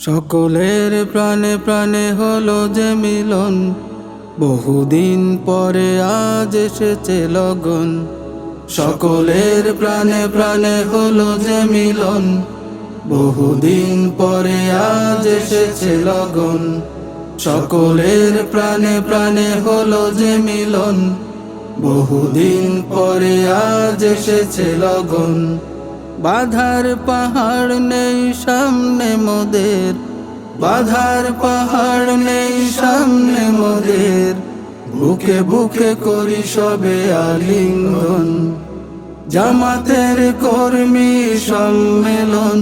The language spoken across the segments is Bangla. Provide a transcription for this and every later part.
সকলের প্রাণে প্রাণে হলো যে মিলন, বহুদিন পরে আজ এসেছে লগন। সকলের প্রাণে প্রাণে হলো যে মিলন, বহুদিন পরে আজ এসেছে লগন। সকলের প্রাণে প্রাণে হলো যে মিলন, বহুদিন পরে আজ এসেছে লগন। বাধার পাহাড় নেই সামনে মোদের, বাধার পাহাড় নেই সামনে মোদের, বুকে বুকে করি সবে আলিঙ্গন। জামাতের কর্মী সম্মেলন,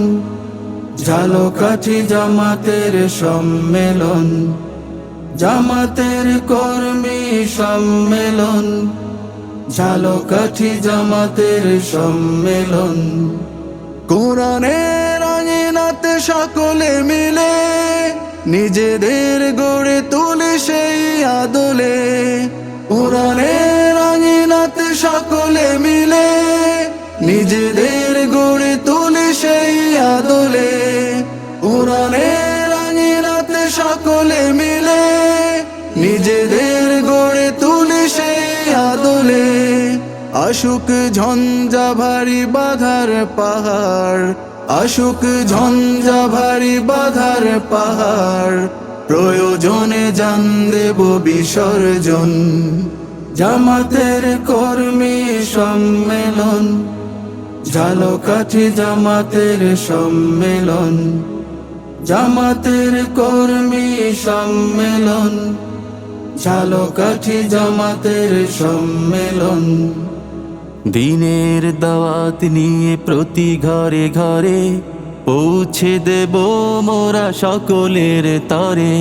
ঝালকাঠি জামাতের সম্মেলন। জামাতের কর্মী সম্মেলন, ঝালকাঠি জামাতের সম্মেলন। কোরআনের আঙিনাতে সকলে মিলে নিজেদের গড়ে তুলে সেই আদলে। কোরআনের আঙিনাতে সকলে মিলে নিজেদের গড়ে তুলে সেই আদলে। কোরআনের আঙিনাতে সকলে মিলে নিজেদের গড়ে তুলে সেই আদলে। আশুক ঝঞ্ঝা ভারী বাধার পাহাড়, আশুক ঝঞ্ঝা ভারী বাধার পাহাড়, প্রয়োজনে জান দেব বিসর্জন। জামাতের কর্মী সম্মেলন, ঝালকাঠি জামাতের সম্মেলন। জামাতের কর্মী সম্মেলন, ঝালকাঠি জামাতের সম্মেলন। দিনের দাওয়াত নিয়ে প্রতি ঘরে ঘরে পৌঁছে দেব মোরা সকলের তরে।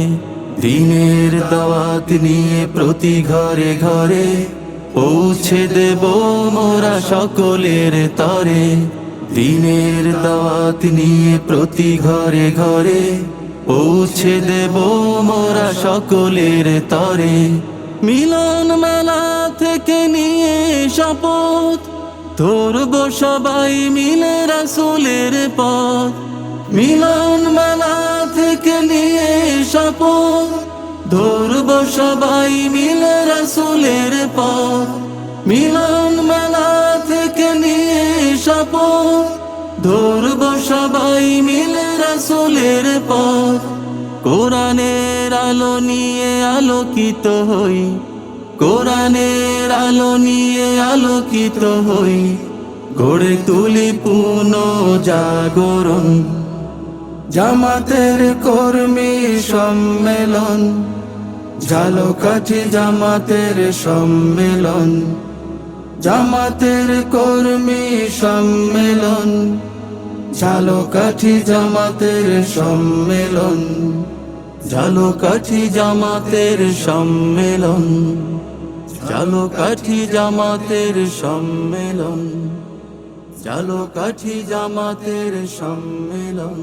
দিনের দাওয়াত নিয়ে প্রতি ঘরে ঘরে পৌঁছে দেব মোরা সকলের তরে। দিনের দাওয়াত নিয়ে প্রতি ঘরে ঘরে পৌঁছে দেব মোরা সকলের তরে। মিলন মেলা থেকে নিয়ে শপথ ধরব সবাই মিলে রাসূলের পথ। মিলন মেলা থেকে নিয়ে শপথ ধরব সবাই মিলে রাসূলের পথ। মিলন মেলা থেকে নিয়ে শপথ ধরব সবাই মিলে রাসূলের পথ। কোরআনের আলো নিয়ে আলোকিত হই, কোরআনের আলো নিয়ে আলোকিত হই, গড়ে তুলি পুনঃ জাগরণ। জামাতের কর্মী সম্মেলন, ঝালকাঠি জামাতের সম্মেলন। জামাতের কর্মী সম্মেলন, ঝালকাঠি জামাতের সম্মেলন। ঝালকাঠি জামাতের সম্মেলন, ঝালকাঠি জামাতের সম্মেলন, ঝালকাঠি জামাতের সম্মেলন।